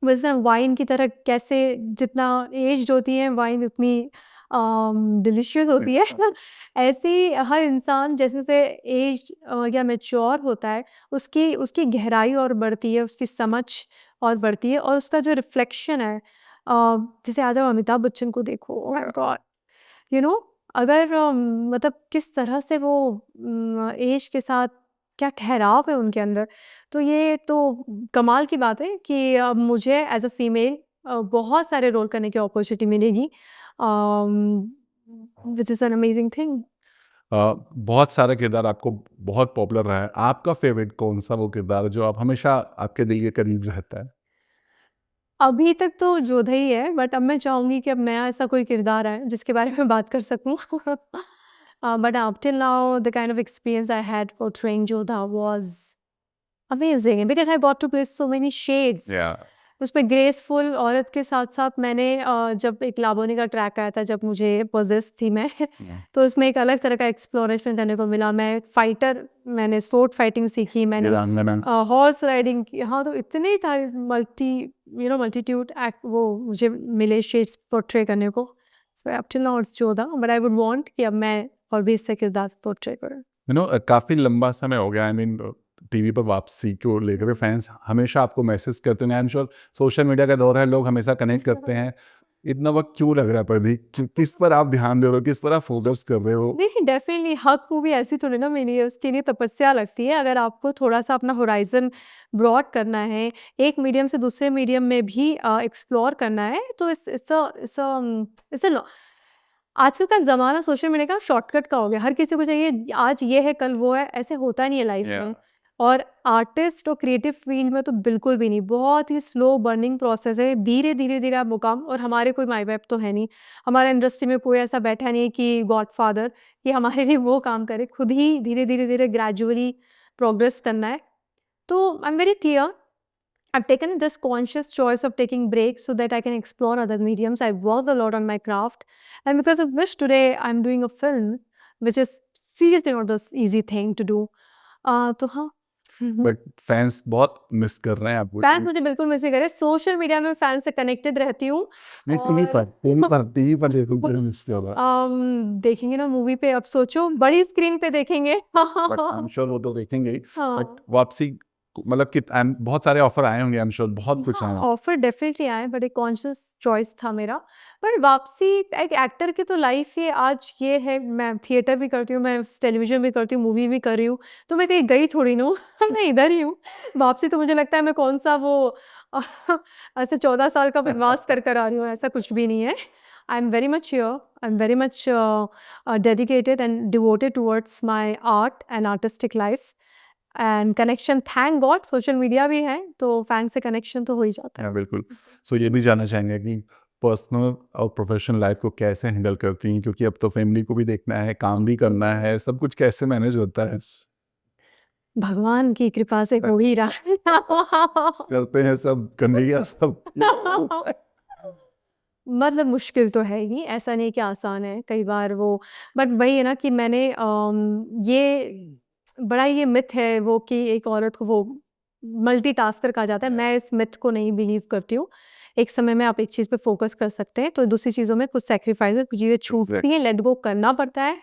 Speaker 1: वैसे वाइन की तरह, कैसे जितना एज होती है वाइन उतनी डिलिशियस होती है, ऐसे ही हर इंसान जैसे जैसे एज या मैच्योर होता है, उसकी उसकी गहराई और बढ़ती है, उसकी समझ और बढ़ती है, और उसका जो रिफ्लेक्शन है, जैसे आज आप अमिताभ बच्चन को देखो, oh my God, you know, अगर मतलब किस तरह से वो एज के साथ क्या ठहराव है उनके अंदर, तो ये तो कमाल की बात है कि अब मुझे एज अ फीमेल बहुत सारे रोल करने की अपॉर्चुनिटी मिलेगी, which is an amazing thing.
Speaker 2: बहुत सारा किरदार आपको बहुत पॉपुलर रहा है, आपका फेवरेट कौन सा वो किरदार है जो आप हमेशा आपके दिल के करीब रहता है?
Speaker 1: अभी तक तो जोधा ही है, बट अब मैं चाहूँगी कि अब नया ऐसा कोई किरदार आए जिसके बारे में बात कर सकूँ। But up till now the kind of experience I had portraying Jodha was amazing, because I got to play so many shades. उसमें ग्रेसफुल औरत के साथ-साथ मैंने जब एक लाबोनी का ट्रैक आया था, जब मुझे पोजेस थी मैं, तो उसमें एक अलग तरह का एक्सप्लोरेशन करने को मिला। मैं एक फाइटर, मैंने स्वॉर्ड फाइटिंग सीखी, मैंने हॉर्स राइडिंग की। हाँ, तो इतने सारे मल्टीट्यूड एक्ट वो मुझे मिले शेड्स पोर्ट्रे करने को। So up till now it's Jodha, but I would want कि अब मैं और भी इससे किरदार पोर्ट्रे करूँ।
Speaker 2: काफ़ी लंबा समय हो गया, आई मीन टीवी पर वापसी को लेकर फैंस हमेशा आपको मैसेज करते हैं, I am sure social media का दौर है, लोग हमेशा कनेक्ट करते हैं, इतना वक्त क्यों लग रहा है प्रदीप, किस पर आप ध्यान दे रहे हो, किस तरह फोकस कर रहे हो?
Speaker 1: नहीं, डेफिनेटली हक मूवी ऐसी थोड़ी ना मिली है, उसके लिए तपस्या लगती है। अगर आपको थोड़ा सा अपना होराइजन ब्रॉड करना है, एक मीडियम से दूसरे मीडियम में भी एक्सप्लोर करना है, तो इट्स आजकल का ज़माना सोशल मीडिया का शॉर्टकट का हो गया। हर किसी को चाहिए आज ये है कल वो है, ऐसे होता नहीं है लाइफ में। और आर्टिस्ट और क्रिएटिव फील्ड में तो बिल्कुल भी नहीं, बहुत ही स्लो बर्निंग प्रोसेस है, धीरे-धीरे आप मुकाम और हमारे कोई माई-बाप तो है नहीं, हमारे इंडस्ट्री में कोई ऐसा बैठा नहीं कि गॉडफ़ादर कि हमारे लिए वो काम करे, खुद ही धीरे-धीरे ग्रेजुअली प्रोग्रेस करना है। तो I am very clear, I've taken this conscious choice of taking breaks so that I can explore other mediums. I've worked a lot on my craft, and because of which today I'm doing a film, which is seriously not this easy thing to do. तो हाँ,
Speaker 2: but fans बहुत miss कर रहे हैं आपको।
Speaker 1: Fans मुझे बिल्कुल miss नहीं करे, सोशल मीडिया में फैंस से कनेक्टेड रहती हूँ।
Speaker 2: नहीं, टीवी पर देखो, पूरे मिस कर रहा है।
Speaker 1: देखेंगे ना मूवी पे, अब सोचो बड़ी स्क्रीन पे देखेंगे।
Speaker 2: बट आई एम श्योर वो तो देखेंगे ही।
Speaker 1: हाँ।
Speaker 2: बट वापसी मतलब कि बहुत सारे ऑफर आए होंगे, आई एम श्योर बहुत कुछ आया।
Speaker 1: ऑफर डेफिनेटली आए, बट एक कॉन्शियस चॉइस था मेरा। पर वापसी एक एक्टर की तो लाइफ ही आज ये है, मैं थिएटर भी करती हूँ, मैं टेलीविजन भी करती हूँ, मूवी भी कर रही हूँ, तो मैं कहीं गई थोड़ी ना हूँ। मैं इधर ही हूँ। वापसी तो मुझे लगता है मैं कौन सा वो ऐसे 14 साल का वनवास कर आ रही हूँ, ऐसा कुछ भी नहीं है। I am very much here, I am very much dedicated and devoted towards my art and artistic life and connection, thank God social media भी है, तो फैन से कनेक्शन तो हो ही जाता है।
Speaker 2: बिल्कुल। सो ये भी जानना चाहेंगे कि पर्सनल और प्रोफेशनल लाइफ को कैसे हैंडल करती हैं, क्योंकि अब तो फैमिली को भी देखना है, काम भी करना है, सब कुछ कैसे मैनेज होता है?
Speaker 1: भगवान की कृपा से हो ही रहा है।
Speaker 2: करते हैं सब, कन्हैया सब।
Speaker 1: मतलब मुश्किल तो है ही, ऐसा नहीं कि आसान है कई बार वो, बट वही है ना कि मैंने ये बड़ा ये मिथ है वो कि एक औरत को वो मल्टीटास्कर कहा जाता है, मैं इस मिथ को नहीं बिलीव करती हूँ। एक समय में आप एक चीज़ पे फोकस कर सकते हैं, तो दूसरी चीज़ों में कुछ सैक्रिफाइस, कुछ चीज़ें छूटती हैं, लेट गो करना पड़ता है।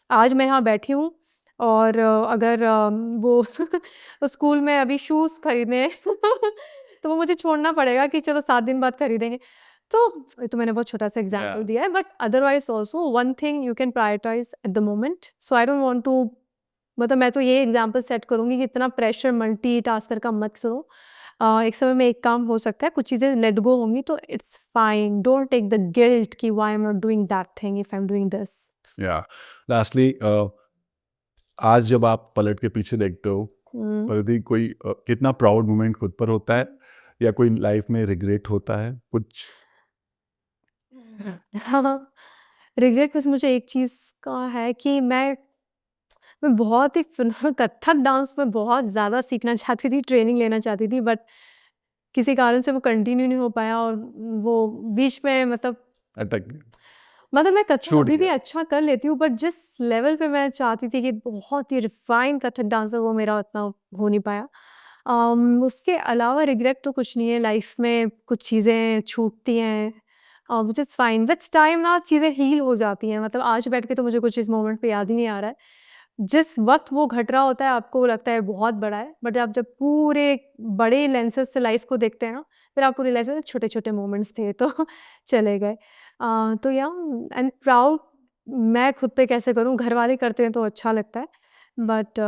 Speaker 1: आज मैं यहाँ बैठी हूँ और अगर वो स्कूल में अभी शूज़ खरीदने हैं, तो वो मुझे छोड़ना पड़ेगा कि चलो 7 दिन बाद खरीदेंगे। तो ये तो मैंने बहुत छोटा सा एग्जाम्पल दिया है, but otherwise also one thing you can prioritise at the moment. So I don't want to, मतलब मैं तो ये एग्जाम्पल सेट करूँगी कि इतना प्रेशर मल्टीटास्कर का मत करो। एक समय में एक काम हो सकता है, कुछ चीज़ें लेट गो होंगी तो it's fine, don't take the guilt कि why I am not doing that thing if I am doing this.
Speaker 2: या लास्टली, आज जब आप पलट के पीछे देखते हो, प्रति कोई कितना प्राउड मोमेंट खुद पर होता है, या कोई लाइफ में रिग्रेट होता है कुछ?
Speaker 1: हाँ, रिग्रेट बस मुझे एक चीज़ का है कि मैं बहुत ही कथक डांस में बहुत ज़्यादा सीखना चाहती थी, ट्रेनिंग लेना चाहती थी, बट किसी कारण से वो कंटिन्यू नहीं हो पाया और वो बीच में मतलब मैं कथक
Speaker 2: छूट
Speaker 1: अभी भी
Speaker 2: गया।
Speaker 1: अच्छा कर लेती हूँ, बट जिस लेवल पे मैं चाहती थी कि बहुत ही रिफाइंड कथक डांसर, वो मेरा उतना हो नहीं पाया। उसके अलावा रिग्रेट तो कुछ नहीं है, लाइफ में कुछ चीज़ें छूटती हैं, which is fine, with time ना चीज़ें हील हो जाती हैं। मतलब आज बैठ के तो मुझे कुछ इस मोमेंट पे याद ही नहीं आ रहा है, जिस वक्त वो घट रहा होता है आपको लगता है बहुत बड़ा है, बट आप जब पूरे बड़े लेंसेज से लाइफ को देखते हैं ना, फिर आपको रियलाइज होता है छोटे छोटे मोमेंट्स थे तो चले गए। तो या एंड प्राउड मैं खुद पे कैसे करूँ, घर वाले करते हैं तो अच्छा लगता है, but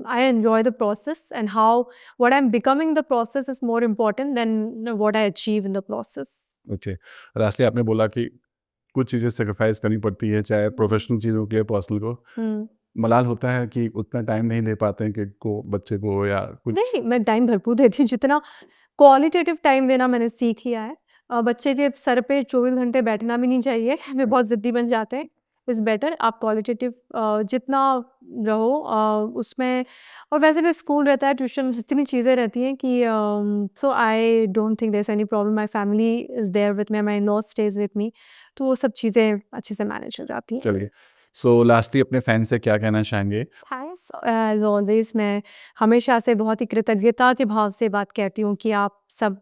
Speaker 1: I enjoy the process and how what I am becoming the process is more important then what I achieve in the process.
Speaker 2: Okay, lastly आपने बोला कि कुछ चीज़ें सेक्रीफाइस करनी पड़ती है, चाहे प्रोफेशनल चीज़ों के लिए, पर्सनल को। मलाल होता है कि उतना टाइम नहीं दे पाते हैं किड को, बच्चे को, या कुछ?
Speaker 1: नहीं, मैं टाइम भरपूर देती हूँ, जितना क्वालिटेटिव टाइम देना मैंने सीख लिया है। बच्चे के सर पे 24 घंटे बैठना भी नहीं चाहिए, वे बहुत ज़िद्दी बन जाते हैं। इज़ बेटर आप क्वालिटेटिव जितना रहो उसमें, और वैसे भी स्कूल रहता है, ट्यूशन, जितनी चीज़ें रहती हैं कि so I don't think there is any problem. My family is there with me, my in-law stage with me, तो वो सब चीज़ें अच्छे से मैनेज हो जाती हैं।
Speaker 2: चलिए, सो लास्टली अपने फैन से क्या कहना चाहेंगे?
Speaker 1: थैंक्स एज़ ऑलवेज़, मैं हमेशा से बहुत ही कृतज्ञता के भाव से बात कहती हूँ कि आप सब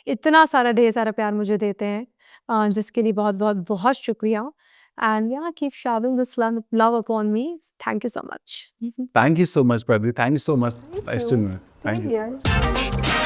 Speaker 1: इतना सारा ढेर सारा प्यार मुझे देते हैं, जिसके लिए बहुत-बहुत बहुत शुक्रिया, and yeah keep showering this love upon me. Thank you so much.
Speaker 2: Thank you so much Pradeep, thank you so much.
Speaker 1: Thank
Speaker 2: nice
Speaker 1: you.
Speaker 2: To meet. Thank
Speaker 1: Same
Speaker 2: you.
Speaker 1: here.